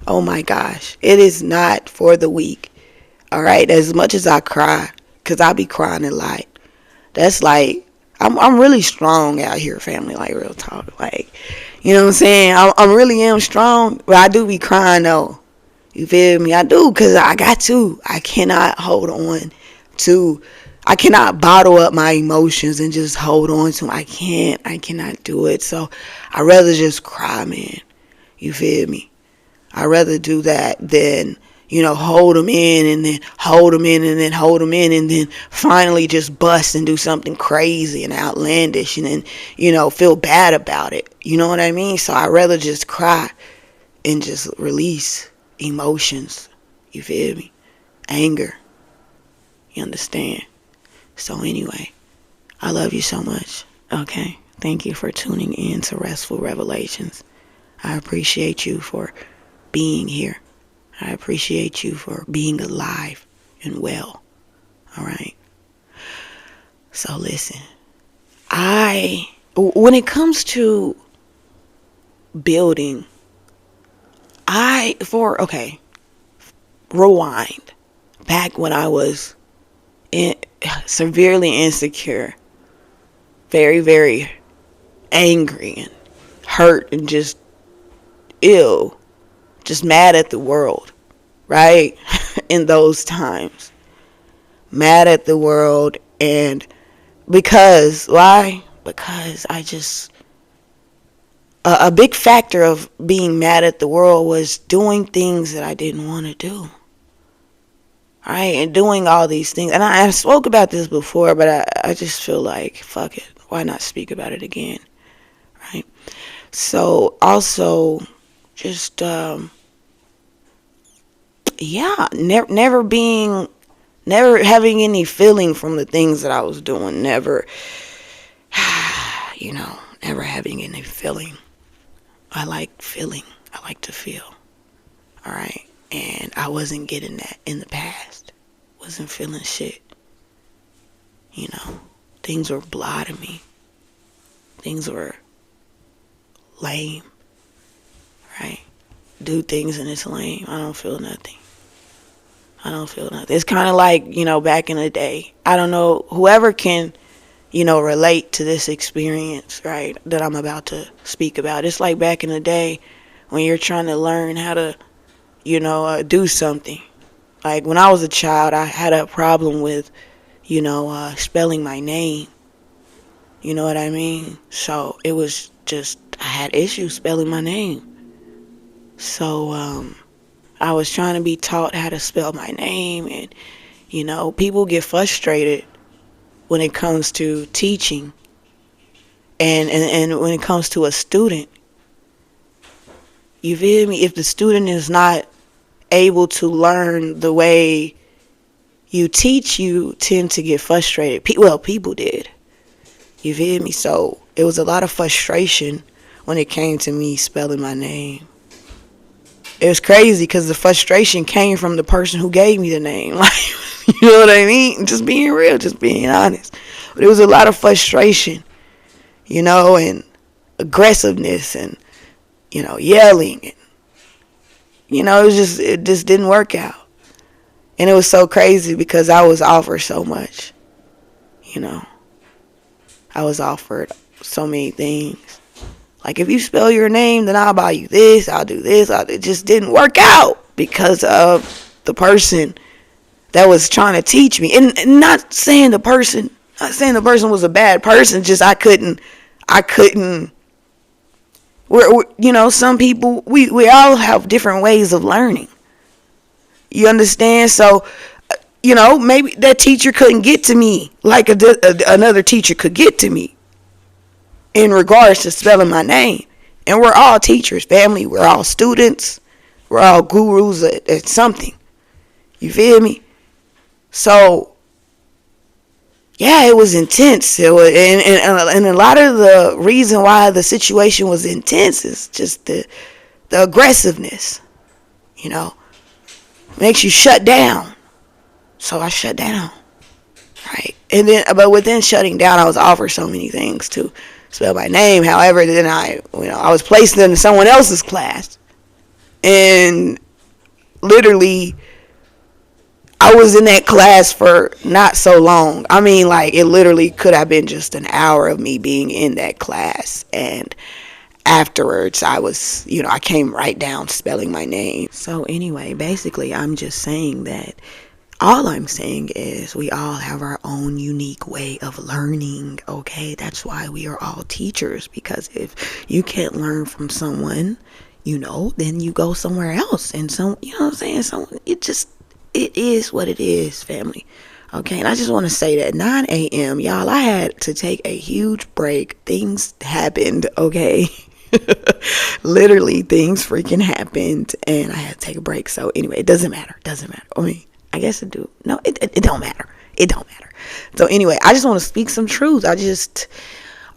Oh my gosh. It is not for the weak. All right. As much as I cry, because I be crying a lot. That's like, I'm really strong out here, family, like real talk. Like, you know what I'm saying? I really am strong, but I do be crying though. You feel me? I do, because I got to. I cannot hold on to, I cannot bottle up my emotions and just hold on to them. I cannot do it. So I'd rather just cry, man. You feel me? I'd rather do that than, hold them in and then hold them in and then hold them in and then finally just bust and do something crazy and outlandish and then, feel bad about it. You know what I mean? So I'd rather just cry and just release emotions. You feel me? Anger. You understand? So anyway, I love you so much. Okay? Thank you for tuning in to Restful Revelations. I appreciate you for being here. I appreciate you for being alive and well. All right? So listen, when it comes to building, rewind. Back when I was severely insecure, very, very angry and hurt and just ill, just mad at the world, right? In those times. Mad at the world, and why? Because I just, a big factor of being mad at the world was doing things that I didn't want to do. Right? And doing all these things. And I spoke about this before, but I just feel like, fuck it. Why not speak about it again? Right? So, also, just, never having any feeling from the things that I was doing. Never having any feeling. I like feeling. I like to feel. All right? And I wasn't getting that in the past. Wasn't feeling shit. Things were blah to me. Things were lame. Right? Do things and it's lame. I don't feel nothing. It's kind of like, back in the day. I don't know, whoever can, relate to this experience, right, that I'm about to speak about. It's like back in the day when you're trying to learn how to, do something. Like when I was a child, I had a problem with, spelling my name. You know what I mean? So it was just, I had issues spelling my name. So, I was trying to be taught how to spell my name, and, people get frustrated when it comes to teaching and when it comes to a student. You feel me? If the student is not able to learn the way you teach, you tend to get frustrated. People did. You feel me? So it was a lot of frustration when it came to me spelling my name. It was crazy because the frustration came from the person who gave me the name. Like, you know what I mean? Just being real, just being honest. But it was a lot of frustration, and aggressiveness and, yelling. And, it just didn't work out. And it was so crazy because I was offered so much, I was offered so many things. Like, if you spell your name, then I'll buy you this, I'll do this. It just didn't work out because of the person that was trying to teach me. And not saying the person was a bad person, just I couldn't, some people, we all have different ways of learning. You understand? So, maybe that teacher couldn't get to me like another teacher could get to me in regards to spelling my name. And we're all teachers, family. We're all students. We're all gurus at something. You feel me? So, yeah, it was intense. It was, and a lot of the reason why the situation was intense is just the aggressiveness. Makes you shut down. So I shut down. Right? And then, but within shutting down, I was offered so many things to spell my name. However, then I was placed into someone else's class. And literally, I was in that class for not so long. I mean, like, it literally could have been just an hour of me being in that class. And afterwards, I came right down spelling my name. So anyway, basically, I'm just saying that all I'm saying is we all have our own unique way of learning, okay? That's why we are all teachers, because if you can't learn from someone, then you go somewhere else. And you know what I'm saying? It is what it is, family. Okay, and I just want to say that 9 a.m., y'all, I had to take a huge break. Things happened, okay? Literally, things freaking happened, and I had to take a break. So anyway, it doesn't matter. I mean, I guess it do. No, it don't matter. It don't matter. So anyway, I just want to speak some truth.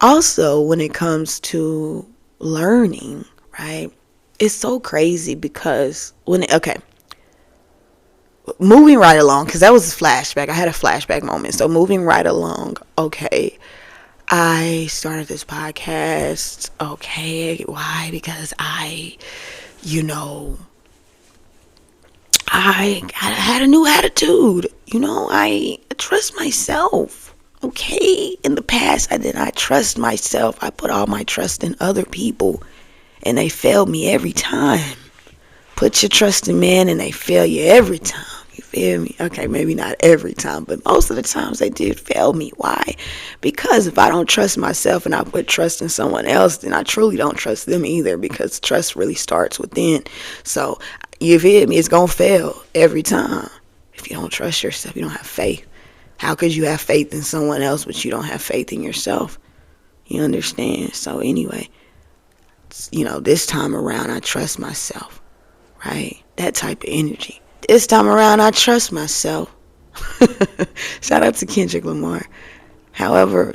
Also, when it comes to learning, right, it's so crazy because moving right along, because that was a flashback. I had a flashback moment. So moving right along, okay, I started this podcast. Okay, why? Because I had a new attitude. I trust myself. Okay, in the past, I did not trust myself. I put all my trust in other people, and they failed me every time. Put your trust in man, and they fail you every time. You feel me? Okay, maybe not every time, but most of the times they did fail me. Why? Because if I don't trust myself and I put trust in someone else, then I truly don't trust them either, because trust really starts within. So, you feel me? It's going to fail every time. If you don't trust yourself, you don't have faith. How could you have faith in someone else, but you don't have faith in yourself? You understand? So anyway, this time around, I trust myself, right? That type of energy. This time around, I trust myself. Shout out to Kendrick Lamar. However,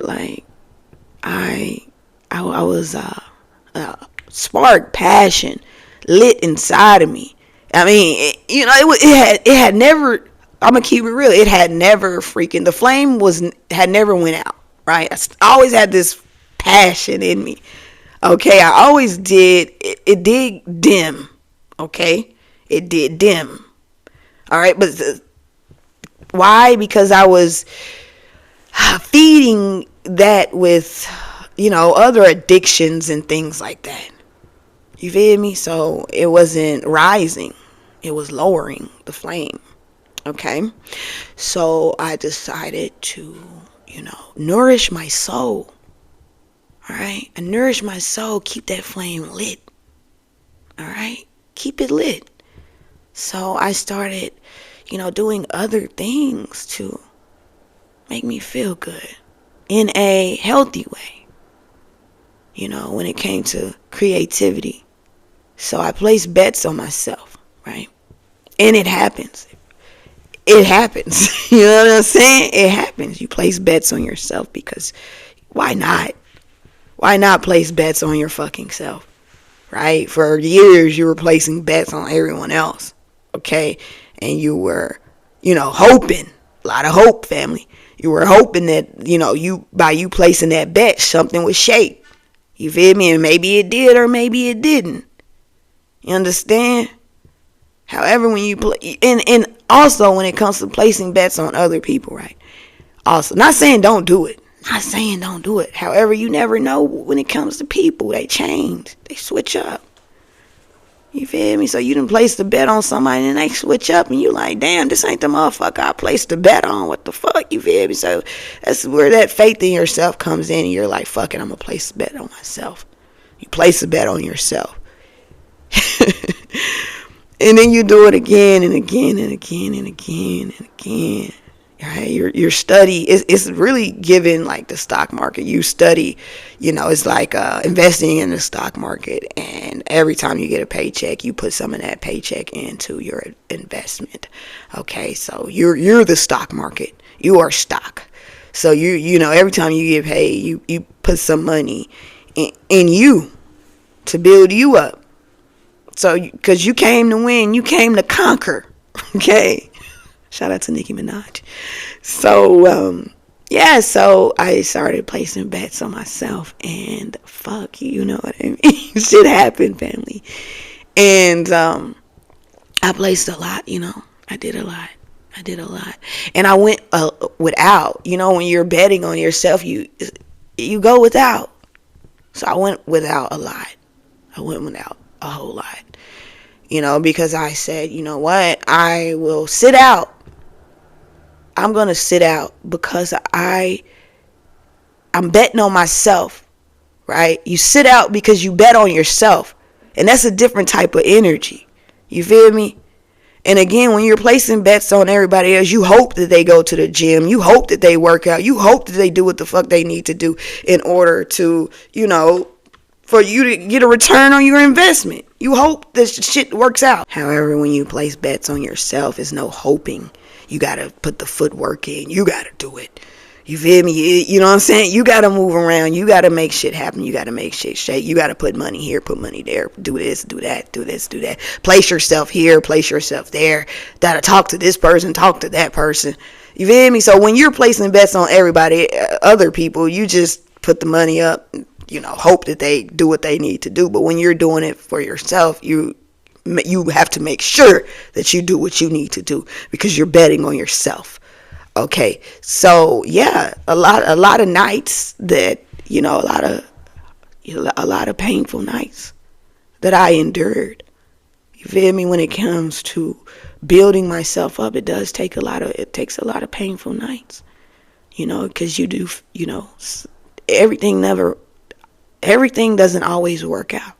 I was sparked passion lit inside of me. I mean, it had never. I'm gonna keep it real. It had never the flame had never went out. Right. I always had this passion in me. Okay. I always did. It did dim. Okay. It did dim. All right. But why? Because I was feeding that with, other addictions and things like that. You feel me? So it wasn't rising. It was lowering the flame. Okay. So I decided to, nourish my soul. All right. And nourish my soul. Keep that flame lit. All right. Keep it lit. So I started, doing other things to make me feel good in a healthy way. When it came to creativity. So I placed bets on myself, right? And it happens. It happens. You know what I'm saying? It happens. You place bets on yourself because why not? Why not place bets on your fucking self? Right? For years, you were placing bets on everyone else. Okay? And you were, hoping. A lot of hope, family. You were hoping that, by you placing that bet, something would shake. You feel me? And maybe it did or maybe it didn't. You understand? However, when you play, and also when it comes to placing bets on other people, right? Also, not saying don't do it. Not saying don't do it. However, you never know when it comes to people. They change. They switch up. You feel me? So you done place the bet on somebody and they switch up and you like, damn, this ain't the motherfucker I placed the bet on. What the fuck? You feel me? So that's where that faith in yourself comes in and you're like, fuck it, I'm going to place the bet on myself. You place a bet on yourself. And then you do it again and again and again and again and again. Right? Your study it's really given like the stock market. You study, it's like investing in the stock market, and every time you get a paycheck, you put some of that paycheck into your investment. Okay, so you're the stock market. You are stock. So every time you get paid, you put some money in you to build you up. So, because you came to win, you came to conquer. Okay. Shout out to Nicki Minaj. So, so I started placing bets on myself, and fuck, you know what I mean? Shit happened, family. And I placed a lot, I did a lot. And I went without. When you're betting on yourself, you go without. So I went without a lot. I went without a whole lot. Because I said, you know what? I will sit out. I'm going to sit out because I'm betting on myself, right? You sit out because you bet on yourself. And that's a different type of energy. You feel me? And again, when you're placing bets on everybody else, you hope that they go to the gym. You hope that they work out. You hope that they do what the fuck they need to do in order to, for you to get a return on your investment. You hope this shit works out. However, when you place bets on yourself, it's no hoping. You got to put the footwork in. You got to do it. You feel me? You know what I'm saying? You got to move around. You got to make shit happen. You got to make shit shake. You got to put money here, put money there. Do this, do that, do this, do that. Place yourself here, place yourself there. Got to talk to this person, talk to that person. You feel me? So when you're placing bets on everybody, other people, you just put the money up, hope that they do what they need to do. But when you're doing it for yourself, you have to make sure that you do what you need to do because you're betting on yourself. Okay, so yeah, a lot of nights that a lot of painful nights that I endured. You feel me? When it comes to building myself up, it takes a lot of painful nights. Because you do, everything doesn't always work out.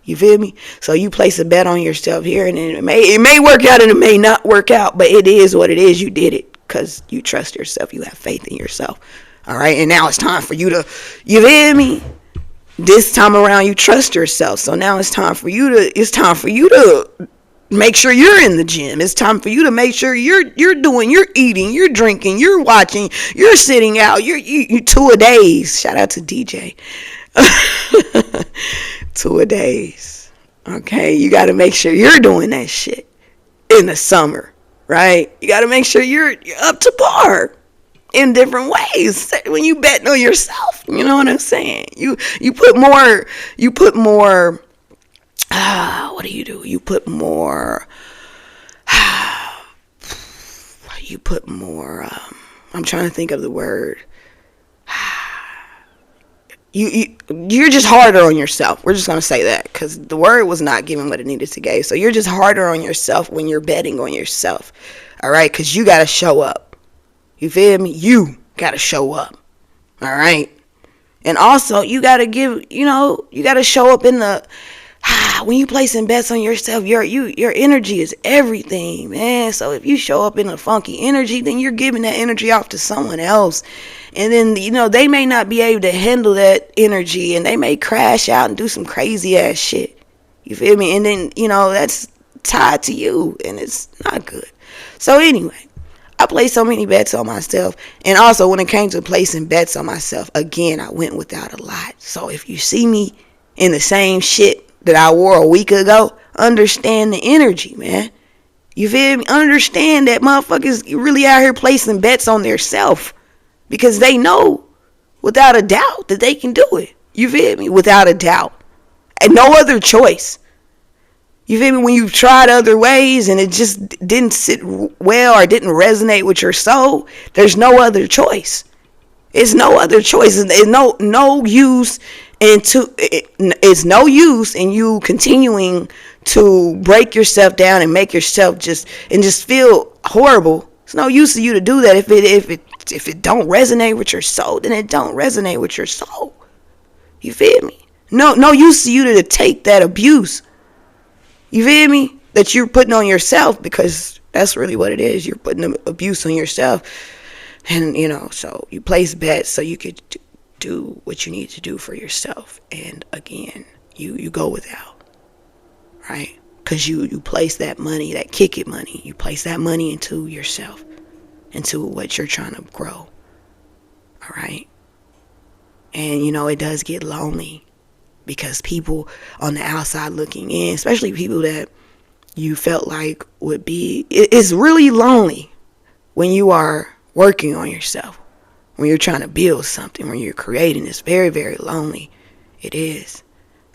You feel me? So you place a bet on yourself here, and it may work out and it may not work out, but it is what it is. You did it. Because you trust yourself. You have faith in yourself. All right. And now it's time for you to, you feel me? This time around, you trust yourself. So now it's time for you to make sure you're in the gym. It's time for you to make sure you're eating, you're drinking, you're watching, you're sitting out, you 2 a days. Shout out to DJ. 2 a days. Okay. You got to make sure you're doing that shit in the summer. Right? You got to make sure you're up to par in different ways when you betting on yourself. You know what I'm saying? You put more, what do? You put more, I'm trying to think of the word. You're just harder on yourself. We're just going to say that because the word was not giving what it needed to give. So you're just harder on yourself when you're betting on yourself. All right? Because you got to show up. You feel me? You got to show up. All right? And also, you got to you got to show up in the, when you placing bets on yourself, your energy is everything, man. So if you show up in a funky energy, then you're giving that energy off to someone else. And then, they may not be able to handle that energy and they may crash out and do some crazy ass shit. You feel me? And then, that's tied to you and it's not good. So anyway, I placed so many bets on myself. And also when it came to placing bets on myself, again, I went without a lot. So if you see me in the same shit that I wore a week ago, understand the energy, man. You feel me? Understand that motherfuckers really out here placing bets on their self. Because they know, without a doubt, that they can do it. You feel me? Without a doubt. And no other choice. You feel me? When you've tried other ways and it just didn't sit well or didn't resonate with your soul, there's no other choice. It's no other choice. It's no use it's no use in you continuing to break yourself down and make yourself just feel horrible. It's no use for you to do that if it don't resonate with your soul, then it don't resonate with your soul. You feel me? No use to you to take that abuse. You feel me? That you're putting on yourself, because that's really what it is. You're putting the abuse on yourself. And, so you place bets so you could do what you need to do for yourself. And again, you go without, right? Because you place that money, that kick it money, you place that money into yourself, into what you're trying to grow. All right. And, it does get lonely because people on the outside looking in, especially people that you felt like would be, it's really lonely when you are working on yourself, when you're trying to build something, when you're creating. It's very, very lonely. It is.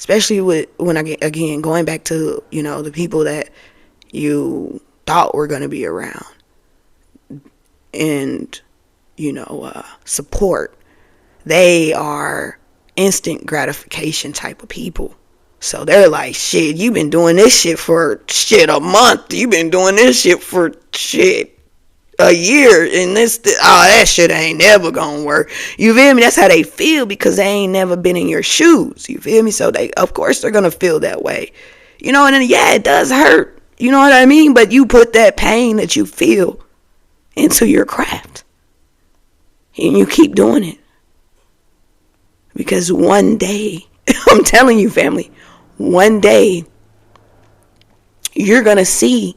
Especially when I get, again, going back to, the people that you thought were going to be around and, support. They are instant gratification type of people. So they're like, shit, you've been doing this shit for shit a month. You've been doing this shit for shit a year. And that shit ain't never gonna work. You feel me? That's how they feel because they ain't never been in your shoes. You feel me? So of course they're gonna feel that way. And then, yeah, it does hurt. You know what I mean? But you put that pain that you feel into your craft. And you keep doing it. Because one day, I'm telling you, family, one day, you're going to see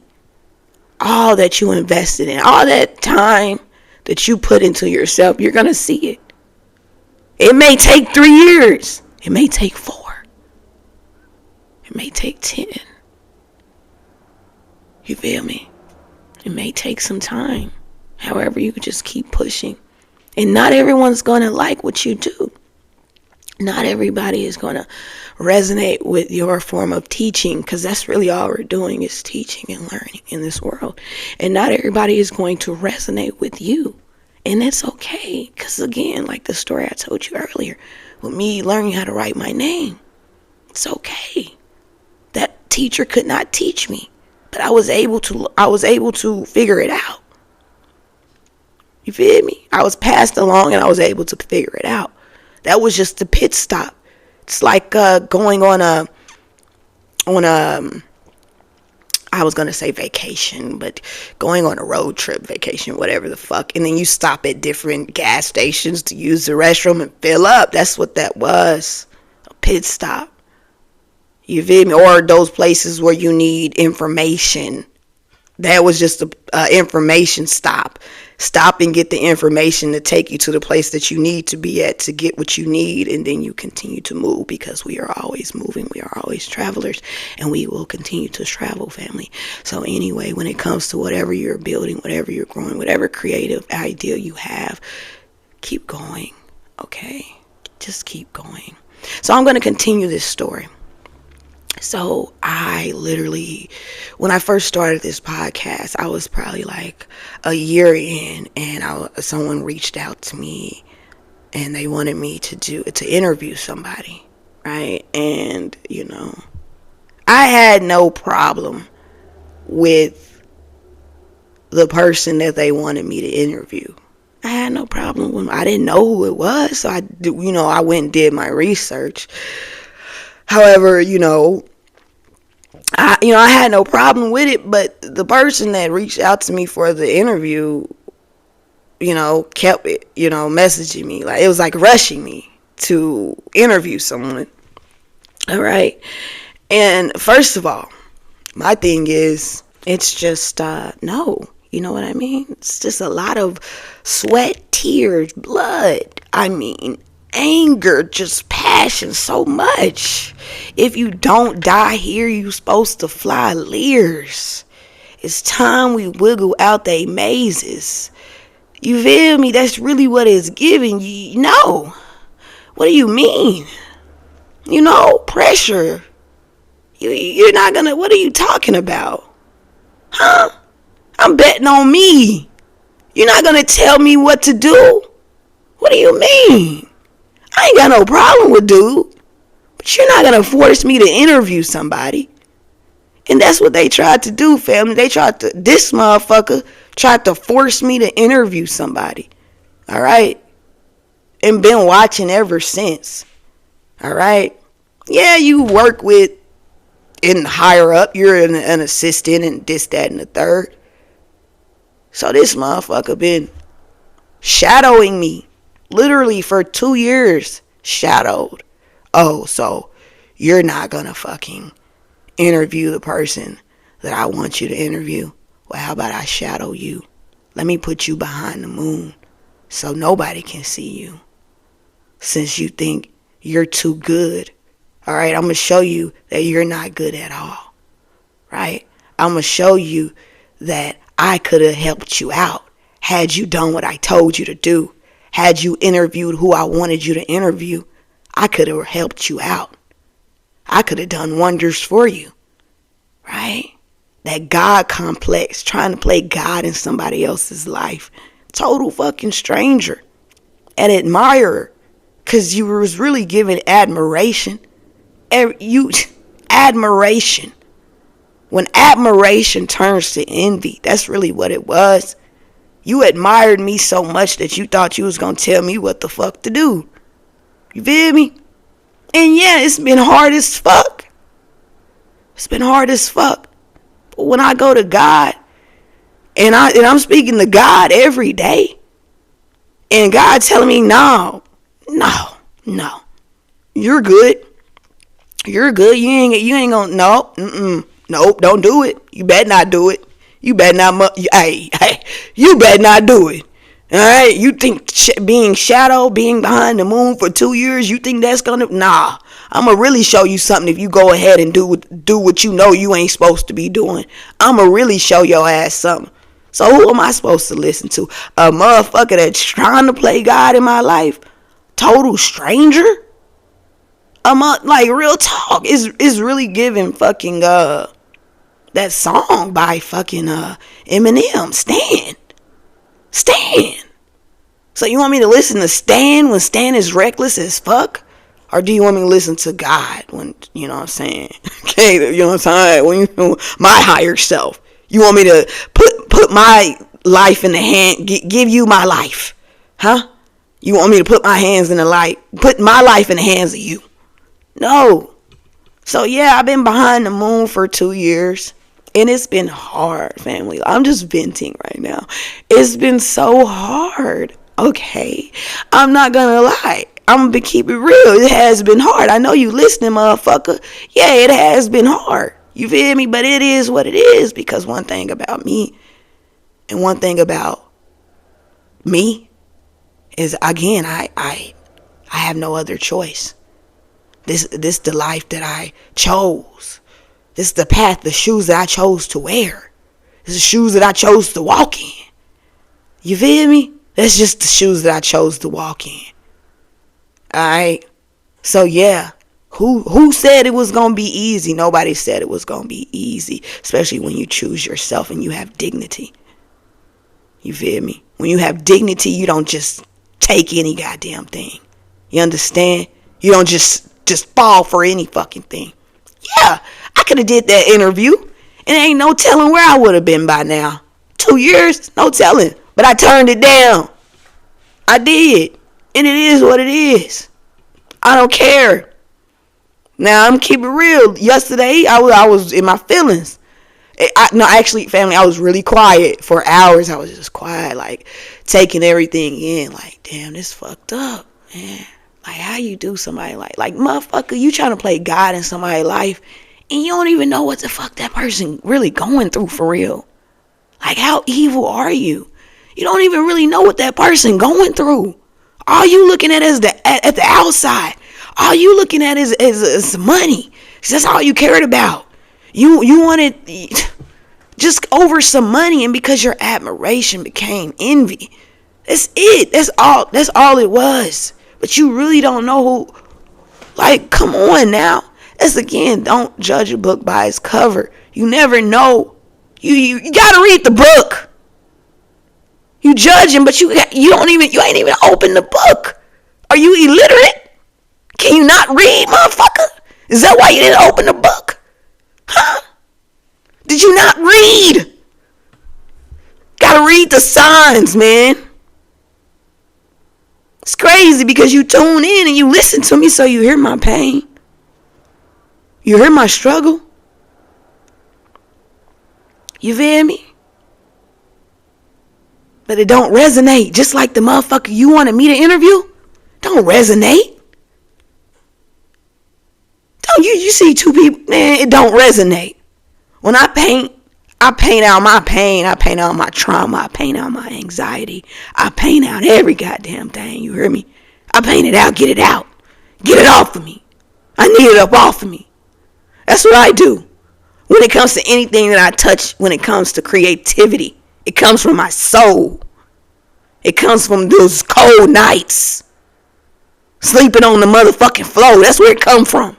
all that you invested in, all that time that you put into yourself. You're going to see it. It may take 3 years. It may take 4. It may take 10. You feel me? It may take some time. However, you just keep pushing. And not everyone's going to like what you do. Not everybody is going to resonate with your form of teaching, because that's really all we're doing is teaching and learning in this world. And not everybody is going to resonate with you. And it's okay, because again, like the story I told you earlier, with me learning how to write my name, it's okay. That teacher could not teach me, but I was able to figure it out. You feel me? I was passed along and I was able to figure it out. That was just a pit stop. It's like going on a I was going to say vacation, but going on a road trip, vacation, whatever the fuck. And then you stop at different gas stations to use the restroom and fill up. That's what that was. A pit stop. You feel me? Or those places where you need information. That was just a information stop. Stop and get the information to take you to the place that you need to be at to get what you need, and then you continue to move, because we are always moving. We are always travelers, and we will continue to travel, family. So anyway, when it comes to whatever you're building, whatever you're growing, whatever creative idea you have, keep going, okay? Just keep going. So I'm going to continue this story. So I literally, when I first started this podcast, I was probably like a year in, and someone reached out to me and they wanted me to interview somebody, right? And, I had no problem with the person that they wanted me to interview. I had no problem with them. I didn't know who it was, so I went and did my research. However, I had no problem with it, but the person that reached out to me for the interview, kept it, messaging me. Like, it was like rushing me to interview someone. All right. And first of all, my thing is, it's just, no. You know what I mean? It's just a lot of sweat, tears, blood. I mean, anger, just passion, so much. If you don't die here, you supposed to fly leers. It's time we wiggle out they mazes. You feel me? That's really what it's giving you. No. What do you mean? Pressure. You're not gonna, what are you talking about? Huh? I'm betting on me. You're not gonna tell me what to do? What do you mean? I ain't got no problem with dude, but you're not going to force me to interview somebody. And that's what they tried to do, family. This motherfucker tried to force me to interview somebody. All right? And been watching ever since. All right? Yeah, you work with in higher up. You're an assistant and this, that, and the third. So this motherfucker been shadowing me. Literally for 2 years, shadowed. Oh, so you're not going to fucking interview the person that I want you to interview? Well, how about I shadow you? Let me put you behind the moon so nobody can see you. Since you think you're too good. All right, I'm going to show you that you're not good at all. Right? I'm going to show you that I could have helped you out had you done what I told you to do. Had you interviewed who I wanted you to interview, I could have helped you out. I could have done wonders for you. Right? That God complex, trying to play God in somebody else's life. Total fucking stranger. An admirer. Because you was really giving admiration. Admiration. When admiration turns to envy, that's really what it was. You admired me so much that you thought you was going to tell me what the fuck to do. You feel me? And yeah, it's been hard as fuck. It's been hard as fuck. But when I go to God, and I'm speaking to God every day, and God telling me, no, you're good. You're good. You ain't gonna, nope, don't do it. You better not do it. You better not, you better not do it. All right, you think being behind the moon for 2 years, you think that's gonna, nah. I'm gonna really show you something if you go ahead and do what you know you ain't supposed to be doing. I'm gonna really show your ass something. So who am I supposed to listen to? A motherfucker that's trying to play God in my life? Total stranger? Like real talk. Is really giving fucking that song by fucking Eminem, Stan. So you want me to listen to Stan when Stan is reckless as fuck? Or do you want me to listen to God when, you know what I'm saying? Okay, you know what I'm saying? When my higher self. You want me to put my life in the hand, give you my life. Huh? You want me to put my life in the hands of you. No. So yeah, I've been behind the moon for 2 years. And it's been hard, family. I'm just venting right now. It's been so hard. Okay. I'm not gonna lie. I'm gonna keep it real. It has been hard. I know you listening, motherfucker. Yeah, it has been hard. You feel me? But it is what it is. Because one thing about me and one thing about me is, again, I have no other choice. This the life that I chose. This is the path, the shoes that I chose to wear. This is the shoes that I chose to walk in. You feel me? That's just the shoes that I chose to walk in. Alright? So yeah. Who said it was going to be easy? Nobody said it was going to be easy. Especially when you choose yourself and you have dignity. You feel me? When you have dignity, you don't just take any goddamn thing. You understand? You don't just fall for any fucking thing. Yeah, I could have did that interview. And ain't no telling where I would have been by now. 2 years? No telling. But I turned it down. I did. And it is what it is. I don't care. Now, I'm keeping it real. Yesterday, I was in my feelings. Actually, family, I was really quiet for hours. I was just quiet, like, taking everything in. Like, damn, this fucked up, man. Like, how you do somebody like motherfucker, you trying to play God in somebody's life, and you don't even know what the fuck that person really going through for real. Like, how evil are you? You don't even really know what that person going through. All you looking at is at the outside. All you looking at is money. That's all you cared about. You wanted just over some money, and because your admiration became envy. That's it. That's all it was. But you really don't know who. Like, come on now. That's again, don't judge a book by its cover. You never know. You gotta read the book. You judging, but you ain't even open the book. Are you illiterate? Can you not read, motherfucker? Is that why you didn't open the book? Huh? Did you not read? Gotta read the signs, man. It's crazy because you tune in and you listen to me, so you hear my pain. You hear my struggle. You feel me? But it don't resonate. Just like the motherfucker you wanted me to interview. Don't resonate. Don't you see two people, man, it don't resonate. When I paint out my pain. I paint out my trauma. I paint out my anxiety. I paint out every goddamn thing. You hear me? I paint it out. Get it out. Get it off of me. I need it up off of me. That's what I do. When it comes to anything that I touch, when it comes to creativity, it comes from my soul. It comes from those cold nights. Sleeping on the motherfucking floor. That's where it come from.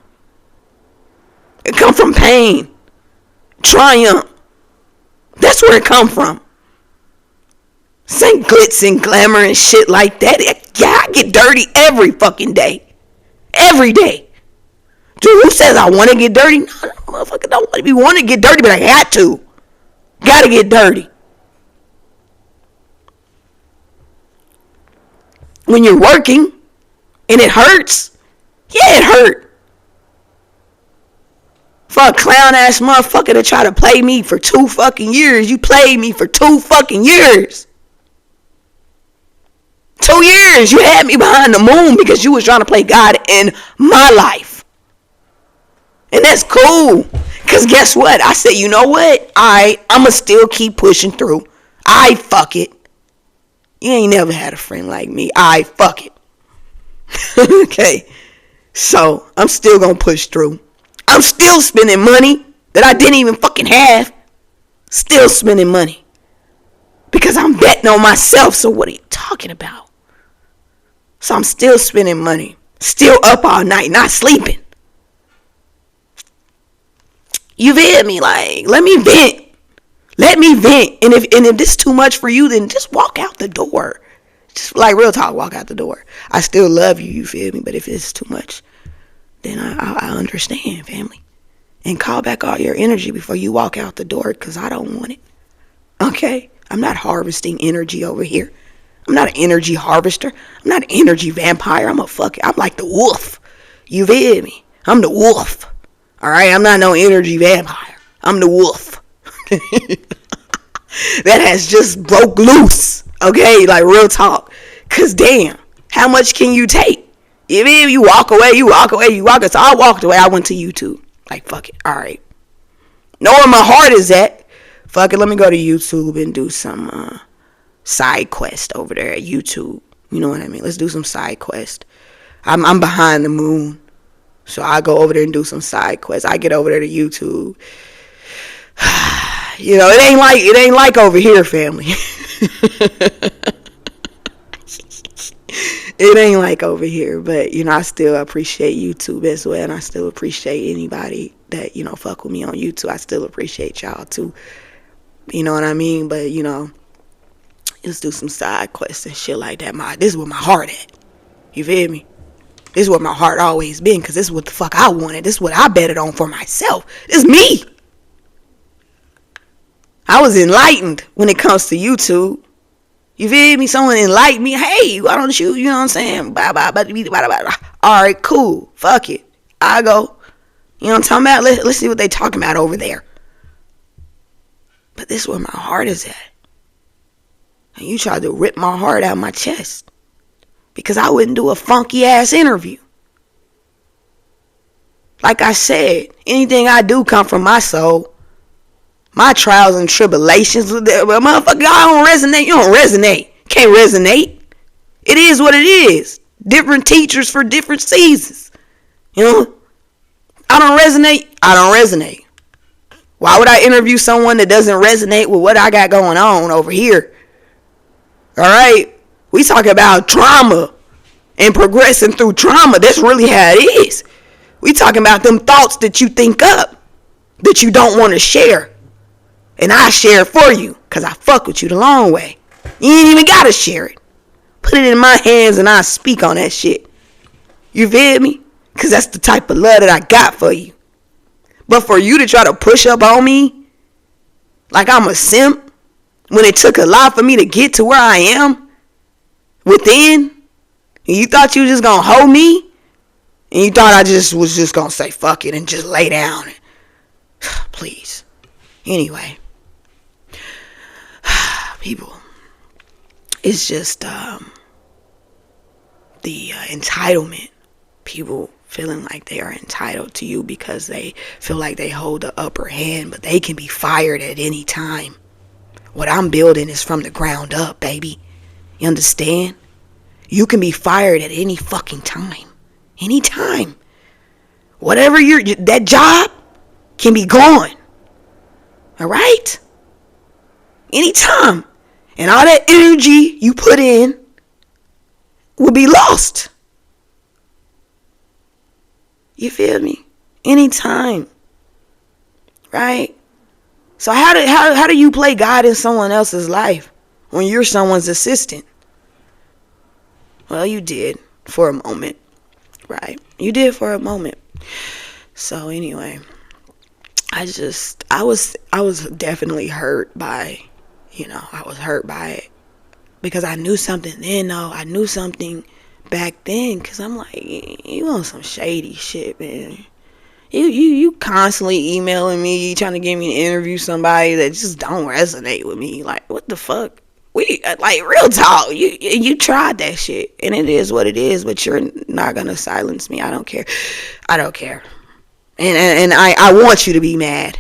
It come from pain, triumph. That's where it come from. This ain't glitz and glamour and shit like that. Yeah, I get dirty every fucking day. Every day. Dude, who says I want to get dirty? No, motherfucker don't want to get dirty, but I had to. Gotta get dirty. When you're working and it hurts, yeah, it hurt. For a clown ass motherfucker to try to play me for 2 fucking years, you played me for 2 fucking years. 2 years you had me behind the moon because you was trying to play God in my life. And that's cool. Because guess what? I said, you know what? I'ma still keep pushing through. Fuck it. You ain't never had a friend like me. Fuck it. Okay. So, I'm still gonna push through. I'm still spending money that I didn't even fucking have. Still spending money. Because I'm betting on myself. So what are you talking about? So I'm still spending money. Still up all night, not sleeping. You feel me? Like, let me vent. Let me vent. And if this is too much for you, then just walk out the door. Just like real talk, walk out the door. I still love you, you feel me? But if it's too much, then I understand, family. And call back all your energy before you walk out the door, because I don't want it. Okay? I'm not harvesting energy over here. I'm not an energy harvester. I'm not an energy vampire. I'm like the wolf. You feel me? I'm the wolf. Alright? I'm not no energy vampire. I'm the wolf. That has just broke loose. Okay? Like real talk. Because damn, how much can you take? If you walk away. So I walked away. I went to YouTube. Like, fuck it. Alright. Know where my heart is at. Fuck it. Let me go to YouTube and do some side quest over there at YouTube. You know what I mean? Let's do some side quest. I'm behind the moon. So I go over there and do some side quests. I get over there to YouTube. You know, it ain't like over here, family. It ain't like over here, but you know, I still appreciate YouTube as well, and I still appreciate anybody that, you know, fuck with me on YouTube. I still appreciate y'all too. You know what I mean? But you know, let's do some side quests and shit like that. This is where my heart at. You feel me? This is what my heart always been, because this is what the fuck I wanted. This is what I betted on for myself. This is me. I was enlightened when it comes to YouTube. You feel me? Someone enlightened me. Hey, why don't you know what I'm saying? Blah, blah, blah, blah, blah, blah. All right, cool. Fuck it. I go. You know what I'm talking about? Let's see what they talking about over there. But this is where my heart is at. And you tried to rip my heart out of my chest. Because I wouldn't do a funky ass interview. Like I said, anything I do come from my soul. My trials and tribulations. Motherfucker, I don't resonate. You don't resonate. Can't resonate. It is what it is. Different teachers for different seasons. You know? I don't resonate. Why would I interview someone that doesn't resonate with what I got going on over here? Alright? We talk about trauma and progressing through trauma. That's really how it is. We talking about them thoughts that you think up that you don't want to share. And I share it for you, because I fuck with you the long way. You ain't even got to share it. Put it in my hands and I speak on that shit. You feel me? Because that's the type of love that I got for you. But for you to try to push up on me like I'm a simp, when it took a lot for me to get to where I am within, and you thought you was just going to hold me, and you thought I was just going to say fuck it and just lay down. Please. Anyway. People, it's just the entitlement. People feeling like they are entitled to you because they feel like they hold the upper hand, but they can be fired at any time. What I'm building is from the ground up, baby. You understand? You can be fired at any fucking time. Anytime. Whatever that job can be gone. All right? Anytime. And all that energy you put in will be lost. You feel me? Anytime. right? So how do you play God in someone else's life when you're someone's assistant? Well, you did for a moment, right? You did for a moment. So anyway, I was definitely hurt by, I was hurt by it because I knew something then. No, I knew something back then, because I'm like, you on some shady shit, man. You constantly emailing me, trying to get me to interview somebody that just don't resonate with me. Like, what the fuck? We, like, real talk. You tried that shit, and it is what it is. But you're not gonna silence me. I don't care. I don't care. And I want you to be mad.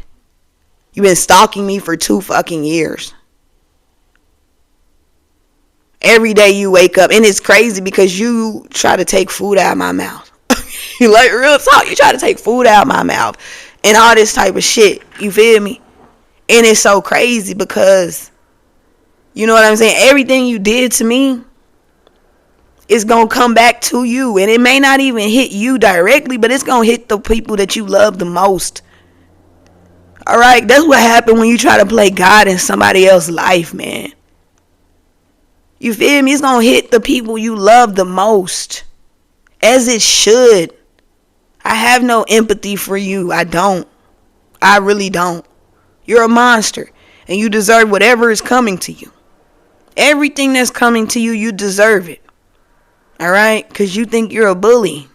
You've been stalking me for 2 fucking years. Every day you wake up, and it's crazy because you try to take food out of my mouth. You like, real talk, you try to take food out of my mouth and all this type of shit. You feel me? And it's so crazy because, you know what I'm saying? Everything you did to me is going to come back to you. And it may not even hit you directly, but it's going to hit the people that you love the most. All right? That's what happened when you try to play God in somebody else's life, man. You feel me? It's going to hit the people you love the most. As it should. I have no empathy for you. I don't. I really don't. You're a monster. And you deserve whatever is coming to you. Everything that's coming to you, you deserve it. Alright? Because you think you're a bully.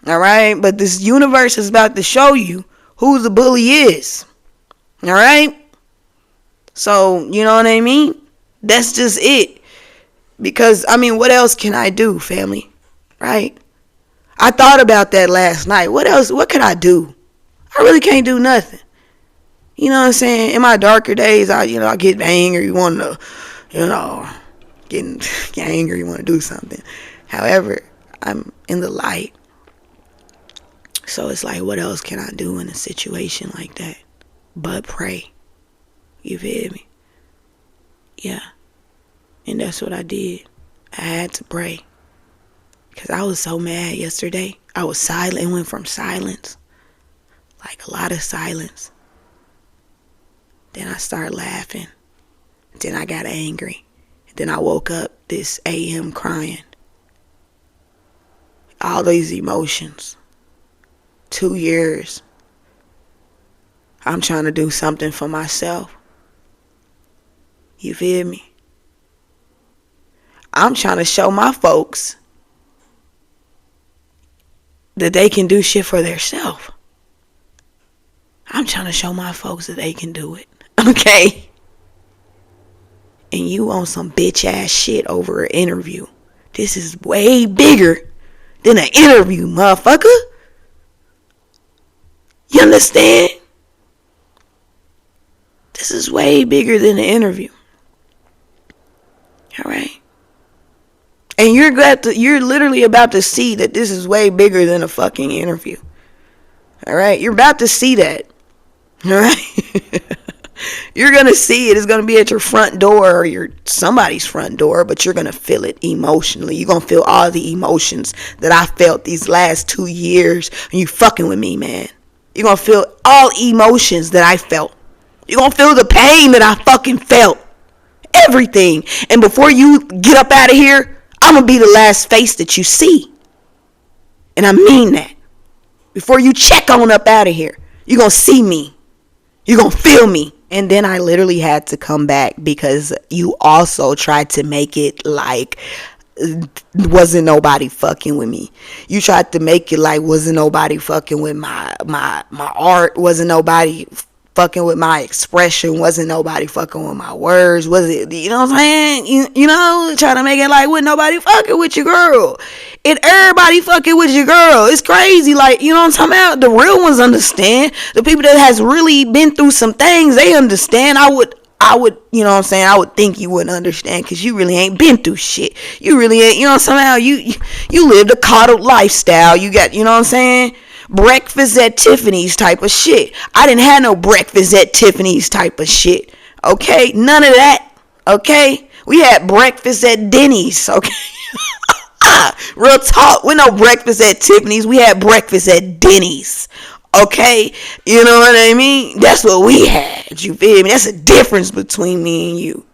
Alright? But this universe is about to show you who the bully is. Alright? So, you know what I mean? That's just it. Because, I mean, what else can I do, family? Right? I thought about that last night. What else? What could I do? I really can't do nothing. You know what I'm saying? In my darker days, I get angry, want to, get angry, want to do something. However, I'm in the light. So it's like, what else can I do in a situation like that but pray? You feel me? Yeah. And that's what I did. I had to pray. Because I was so mad yesterday. I was silent. It went from silence. Like a lot of silence. Then I started laughing. Then I got angry. Then I woke up this AM crying. All these emotions. 2 years. I'm trying to do something for myself. You feel me? I'm trying to show my folks that they can do shit for themselves. I'm trying to show my folks that they can do it. Okay? And you on some bitch ass shit over an interview. This is way bigger than an interview, motherfucker. You understand? This is way bigger than an interview. Alright? And you're literally about to see that this is way bigger than a fucking interview. Alright? You're about to see that. Alright? You're going to see it. It's going to be at your front door or somebody's front door, but you're going to feel it emotionally. You're going to feel all the emotions that I felt these last 2 years when you fucking with me, man. You're going to feel all emotions that I felt. You're going to feel the pain that I fucking felt. Everything. And before you get up out of here, I'm going to be the last face that you see. And I mean that. Before you check on up out of here, you're going to see me. You're going to feel me. And then I literally had to come back because you also tried to make it like wasn't nobody fucking with me. You tried to make it like wasn't nobody fucking with my art. Wasn't nobody fucking with my expression. Wasn't nobody fucking with my words. Was it, you know what I'm saying? You know, trying to make it like wasn't nobody fucking with your girl. And everybody fucking with your girl. It's crazy. Like, you know what I'm talking about? The real ones understand. The people that has really been through some things, they understand. I would, you know what I'm saying? I would think you wouldn't understand because you really ain't been through shit. You really ain't, you know, somehow you lived a coddled lifestyle. You got, you know what I'm saying? Breakfast at Tiffany's type of shit. I didn't have no breakfast at Tiffany's type of shit. Okay? None of that. Okay? We had breakfast at Denny's. Okay? Real talk. We no breakfast at Tiffany's. We had breakfast at Denny's. Okay? You know what I mean? That's what we had. You feel me? That's the difference between me and you.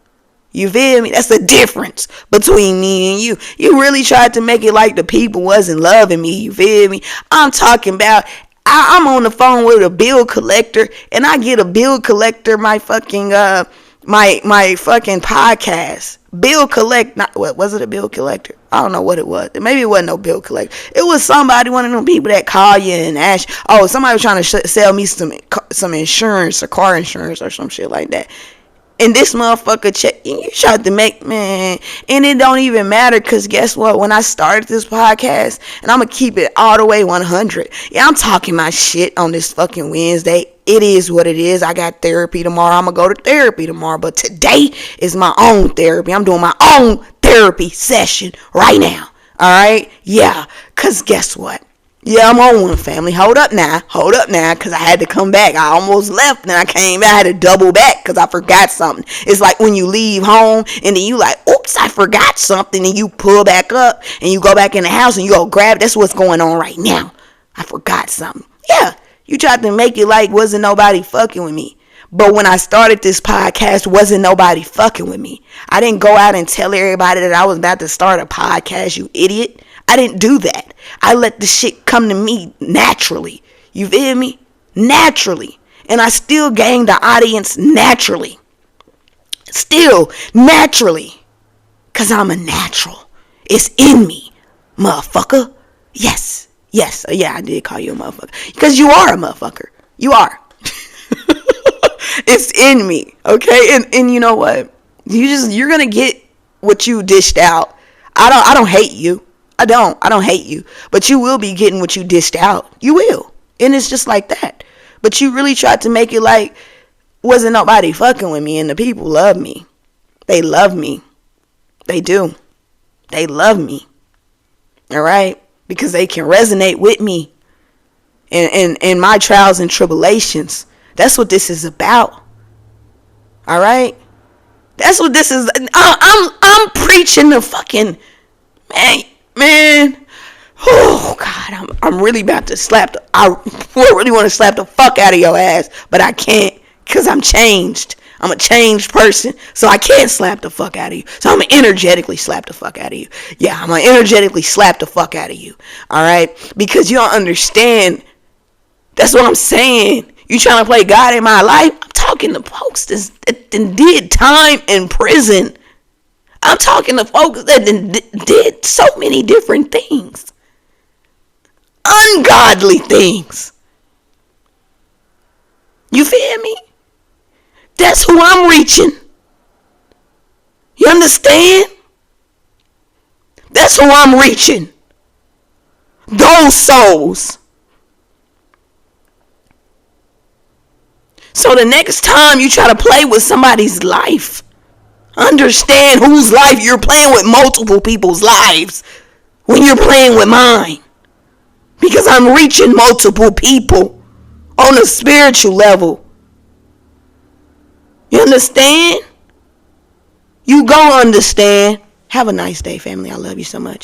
You feel me? That's the difference between me and you. You really tried to make it like the people wasn't loving me. You feel me? I'm talking about I'm on the phone with a bill collector, and I get a bill collector my fucking my fucking podcast. Bill collect, not what was it, a bill collector? I don't know what it was. Maybe it wasn't no bill collector. It was somebody, one of them people that call you and ask, oh, somebody was trying to sell me some insurance or car insurance or some shit like that. And this motherfucker you tried to make, man, and it don't even matter, because guess what? When I started this podcast, and I'm going to keep it all the way 100, yeah, I'm talking my shit on this fucking Wednesday. It is what it is. I got therapy tomorrow. I'm going to go to therapy tomorrow. But today is my own therapy. I'm doing my own therapy session right now. All right? Yeah, because guess what? Yeah, I'm on one, family. Hold up now, because I had to come back. I almost left, and I came back. I had to double back because I forgot something. It's like when you leave home, and then you like, oops, I forgot something, and you pull back up, and you go back in the house, and you go grab it. That's what's going on right now. I forgot something. Yeah, you tried to make it like wasn't nobody fucking with me. But when I started this podcast, wasn't nobody fucking with me. I didn't go out and tell everybody that I was about to start a podcast, you idiot. I didn't do that. I let the shit come to me naturally. You feel me? Naturally. And I still gained the audience naturally. Still naturally. Because I'm a natural. It's in me, motherfucker. Yes. Yes. Yeah, I did call you a motherfucker. Because you are a motherfucker. You are. It's in me. Okay? And you know what? You're going to get what you dished out. I don't hate you. I don't hate you, but you will be getting what you dished out. You will. And it's just like that. But you really tried to make it like wasn't nobody fucking with me, and the people love me. They love me. They do. They love me. All right? Because they can resonate with me in my trials and tribulations. That's what this is about. All right? That's what this is. I'm preaching the fucking man, oh God, I'm really about to I really want to slap the fuck out of your ass, but I can't, because I'm changed. I'm a changed person, so I can't slap the fuck out of you. So I'm going to energetically slap the fuck out of you. Yeah, I'm going to energetically slap the fuck out of you, all right? Because you don't understand. That's what I'm saying. You trying to play God in my life? I'm talking to folks that did time in prison. I'm talking to folks that did so many different things. Ungodly things. You feel me? That's who I'm reaching. You understand? That's who I'm reaching. Those souls. So the next time you try to play with somebody's life, understand whose life you're playing with. Multiple people's lives when you're playing with mine, because I'm reaching multiple people on a spiritual level. You understand? You gon' understand. Have a nice day, family. I love you so much.